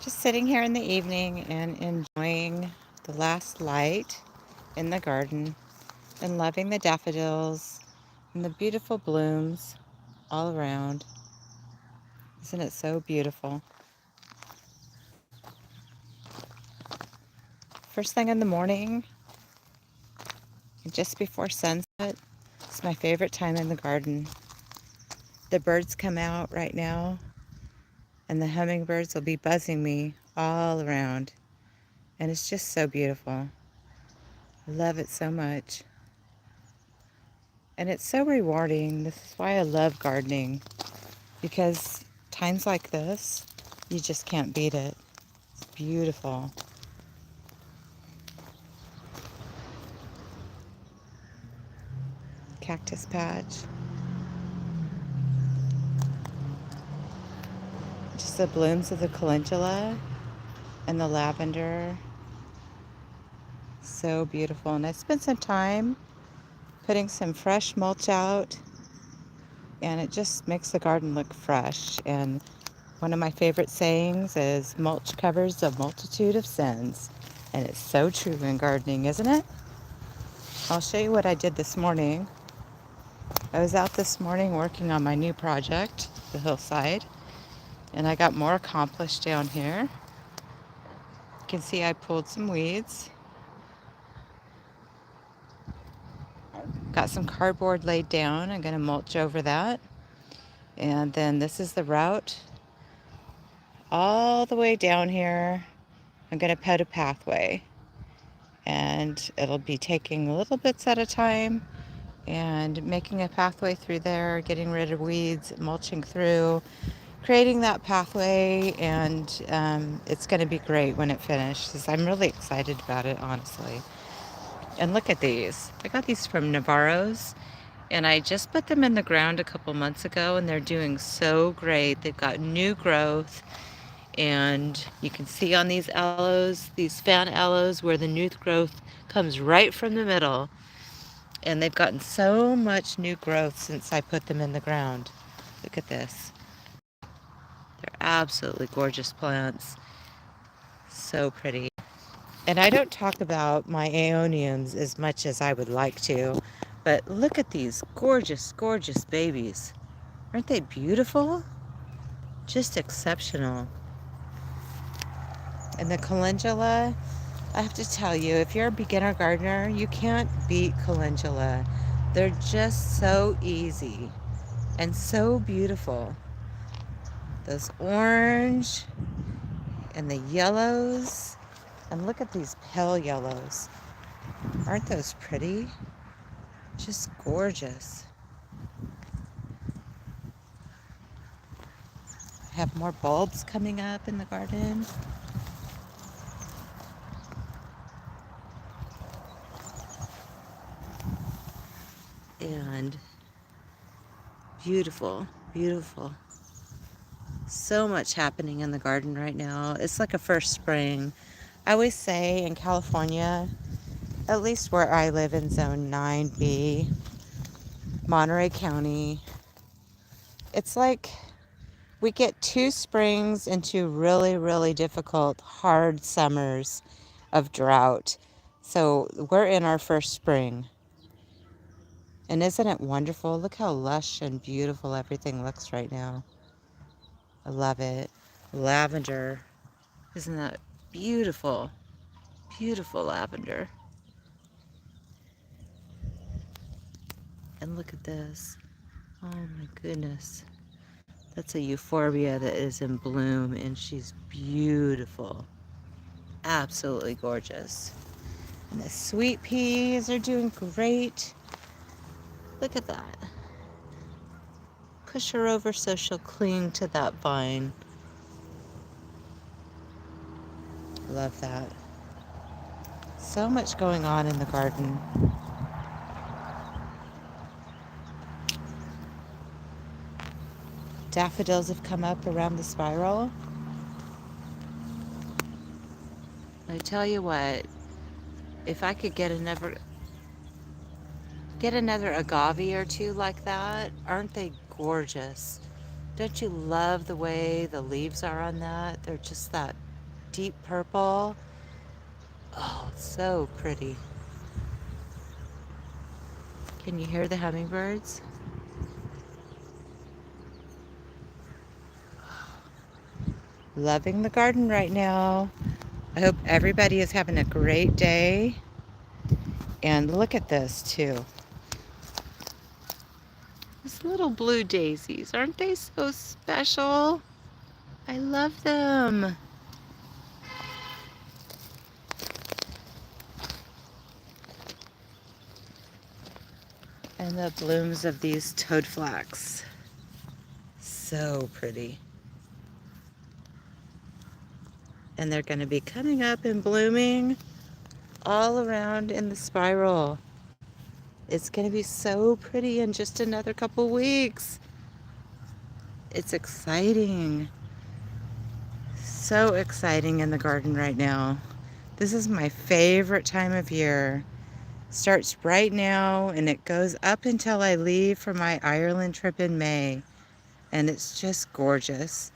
Just sitting here in the evening and enjoying the last light in the garden and loving the daffodils and the beautiful blooms all around. Isn't it so beautiful? First thing in the morning, just before sunset, it's my favorite time in the garden. The birds come out right now, and the hummingbirds will be buzzing me all around. And it's just so beautiful. I love it so much. And it's so rewarding. This is why I love gardening, because times like this, you just can't beat it. It's beautiful. Cactus patch. Just the blooms of the calendula and the lavender. So beautiful. And I spent some time putting some fresh mulch out, and it just makes the garden look fresh. And one of my favorite sayings is mulch covers a multitude of sins. And it's so true in gardening, isn't it? I'll show you what I did this morning. I was out this morning working on my new project, the hillside, and I got more accomplished down here. You can see I pulled some weeds. Got some cardboard laid down. I'm going to mulch over that. And then this is the route all the way down here. I'm going to put a pathway, and it'll be taking little bits at a time and making a pathway through there, getting rid of weeds, mulching through, creating that pathway, and it's going to be great when it finishes. I'm really excited about it, honestly. And look at these. I got these from Navarro's, and I just put them in the ground a couple months ago, and they're doing so great. They've got new growth, and you can see on these aloes, these fan aloes, where the new growth comes right from the middle. And they've gotten so much new growth since I put them in the ground. Look at this. They're absolutely gorgeous plants. So pretty. And I don't talk about my aeoniums as much as I would like to, but look at these gorgeous, gorgeous babies. Aren't they beautiful? Just exceptional. And the calendula, I have to tell you, if you're a beginner gardener, you can't beat calendula. They're just so easy and so beautiful. Those orange and the yellows. And look at these pale yellows. Aren't those pretty? Just gorgeous. I have more bulbs coming up in the garden. And beautiful, beautiful. So much happening in the garden right now. It's like a first spring. I always say in California, at least where I live in Zone 9B, Monterey County, it's like we get 2 springs into really, really difficult, hard summers of drought. So we're in our first spring. And isn't it wonderful? Look how lush and beautiful everything looks right now. I love it. Lavender. Isn't that beautiful? Beautiful lavender. And look at this. Oh my goodness. That's a euphorbia that is in bloom, and she's beautiful. Absolutely gorgeous. And the sweet peas are doing great. Look at that. Push her over so she'll cling to that vine. Love that. So much going on in the garden. Daffodils have come up around the spiral. I tell you what, if I could get another agave or two like that, aren't they gorgeous? Don't you love the way the leaves are on that? They're just that deep purple. Oh, so pretty. Can you hear the hummingbirds? Loving the garden right now. I hope everybody is having a great day. And look at this too. These little blue daisies, aren't they so special? I love them. And the blooms of these toadflax. So pretty. And they're going to be coming up and blooming all around in the spiral. It's going to be so pretty in just another couple weeks. It's exciting. So exciting in the garden right now. This is my favorite time of year. Starts right now and it goes up until I leave for my Ireland trip in May. And it's just gorgeous.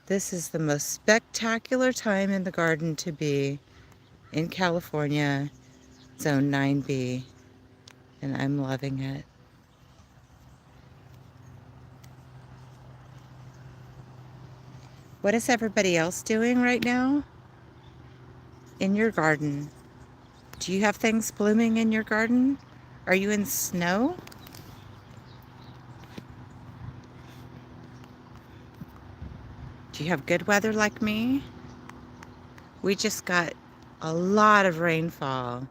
This is the most spectacular time in the garden to be in California, Zone 9B. And I'm loving it. What is everybody else doing right now in your garden? Do you have things blooming in your garden? Are you in snow? Do you have good weather like me? We just got a lot of rainfall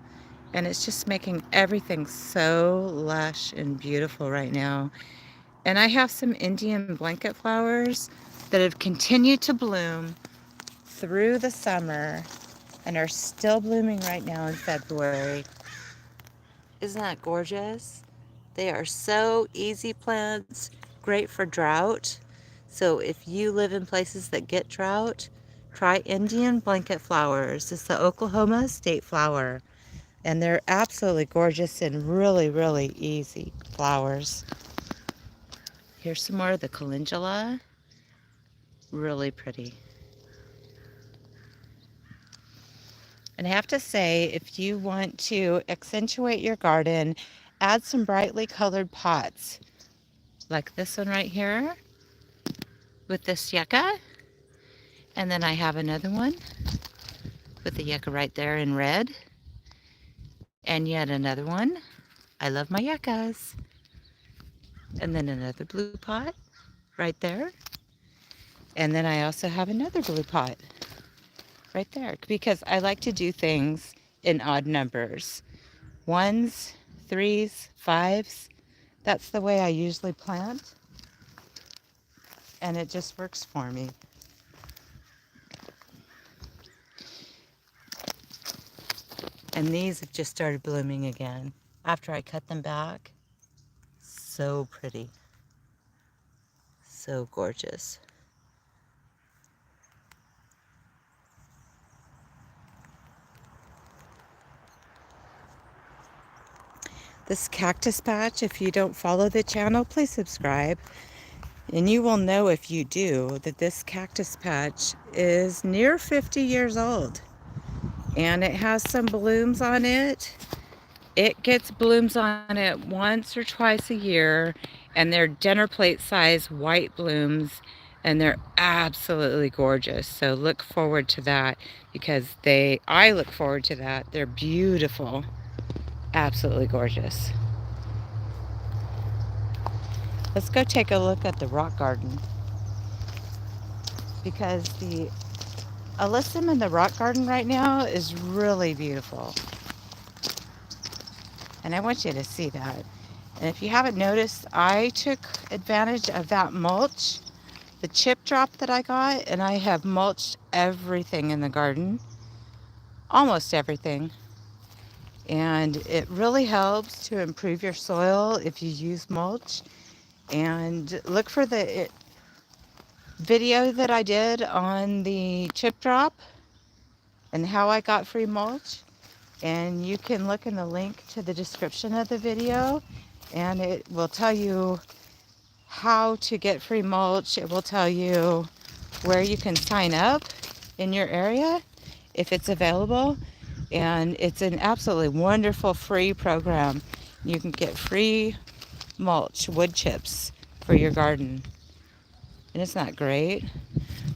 and it's just making everything so lush and beautiful right now. And I have some Indian blanket flowers that have continued to bloom through the summer and are still blooming right now in February. Isn't that gorgeous? They are so easy plants, great for drought. So if you live in places that get drought, try Indian blanket flowers. It's the Oklahoma state flower. And they're absolutely gorgeous and really, really easy flowers. Here's some more of the calendula. Really pretty. And I have to say, if you want to accentuate your garden, add some brightly colored pots. Like this one right here with this yucca. And then I have another one with the yucca right there in red. And yet another one. I love my yuccas. And then another blue pot right there. And then I also have another blue pot right there because I like to do things in odd numbers. Ones, threes, fives. That's the way I usually plant. And it just works for me. And these have just started blooming again after I cut them back. So pretty. So gorgeous. This cactus patch, if you don't follow the channel, please subscribe. And you will know if you do that this cactus patch is near 50 years old. And it has some blooms on it. It gets blooms on it once or twice a year, and they're dinner plate size white blooms, and they're absolutely gorgeous. So look forward to that because I look forward to that. They're beautiful, absolutely gorgeous. Let's go take a look at the rock garden because the alyssum in the rock garden right now is really beautiful. And I want you to see that. And if you haven't noticed, I took advantage of that mulch, the chip drop that I got, and I have mulched everything in the garden, almost everything. And it really helps to improve your soil if you use mulch. And look for the video that I did on the chip drop and how I got free mulch. And you can look in the link to the description of the video and it will tell you how to get free mulch. It will tell you where you can sign up in your area if it's available. And it's an absolutely wonderful free program. You can get free mulch, wood chips for your garden. And it's not great.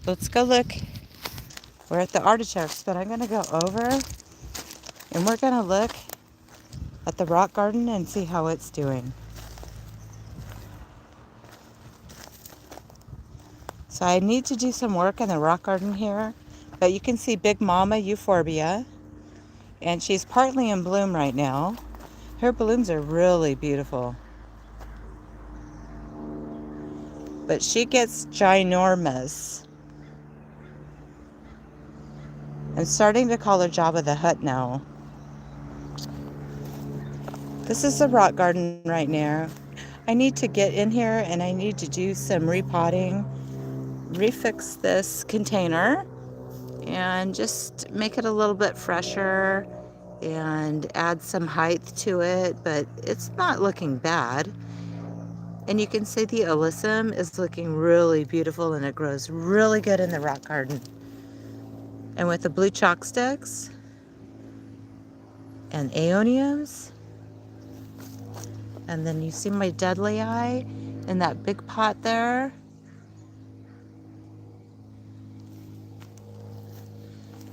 Let's go look. We're at the artichokes, but I'm going to go over and we're going to look at the rock garden and see how it's doing. So I need to do some work in the rock garden here, but you can see Big Mama Euphorbia, and she's partly in bloom right now. Her blooms are really beautiful. But she gets ginormous. I'm starting to call her Jabba the Hutt now. This is the rock garden right now. I need to get in here and I need to do some repotting, refix this container, and just make it a little bit fresher and add some height to it, but it's not looking bad. And you can see the alyssum is looking really beautiful and it grows really good in the rock garden. And with the blue chalk sticks and aeoniums, and then you see my deadly eye in that big pot there.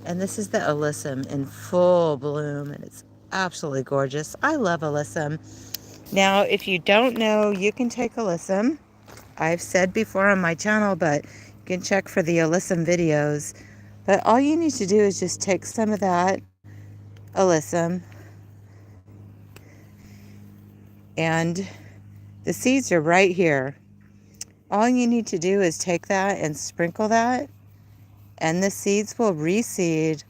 And this is the alyssum in full bloom, and it's absolutely gorgeous. I love alyssum. Now, if you don't know, you can take alyssum. I've said before on my channel, but you can check for the alyssum videos. But all you need to do is just take some of that alyssum, and the seeds are right here. All you need to do is take that and sprinkle that, and the seeds will reseed.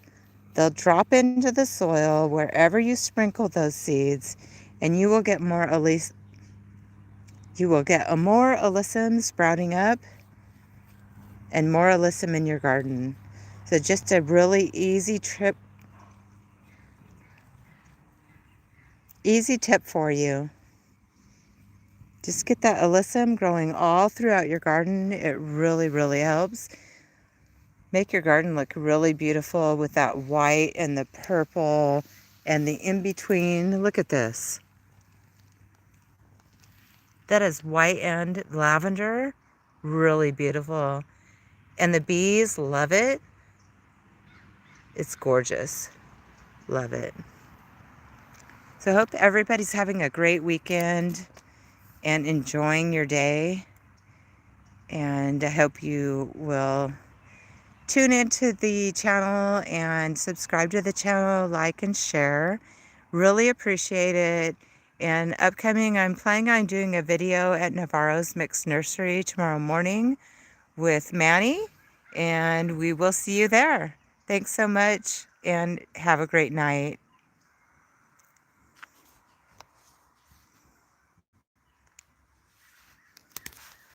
They'll drop into the soil wherever you sprinkle those seeds, and you will get more alyssum sprouting up and more alyssum in your garden. So just a really easy tip for you. Just get that alyssum growing all throughout your garden. It really, really helps make your garden look really beautiful with that white and the purple and the in-between. Look at this. That is white and lavender. Really beautiful. And the bees love it. It's gorgeous. Love it. So I hope everybody's having a great weekend and enjoying your day. And I hope you will tune into the channel and subscribe to the channel, like and share. Really appreciate it. And upcoming, I'm planning on doing a video at Navarro's Mixed Nursery tomorrow morning with Manny, and we will see you there. Thanks so much and have a great night.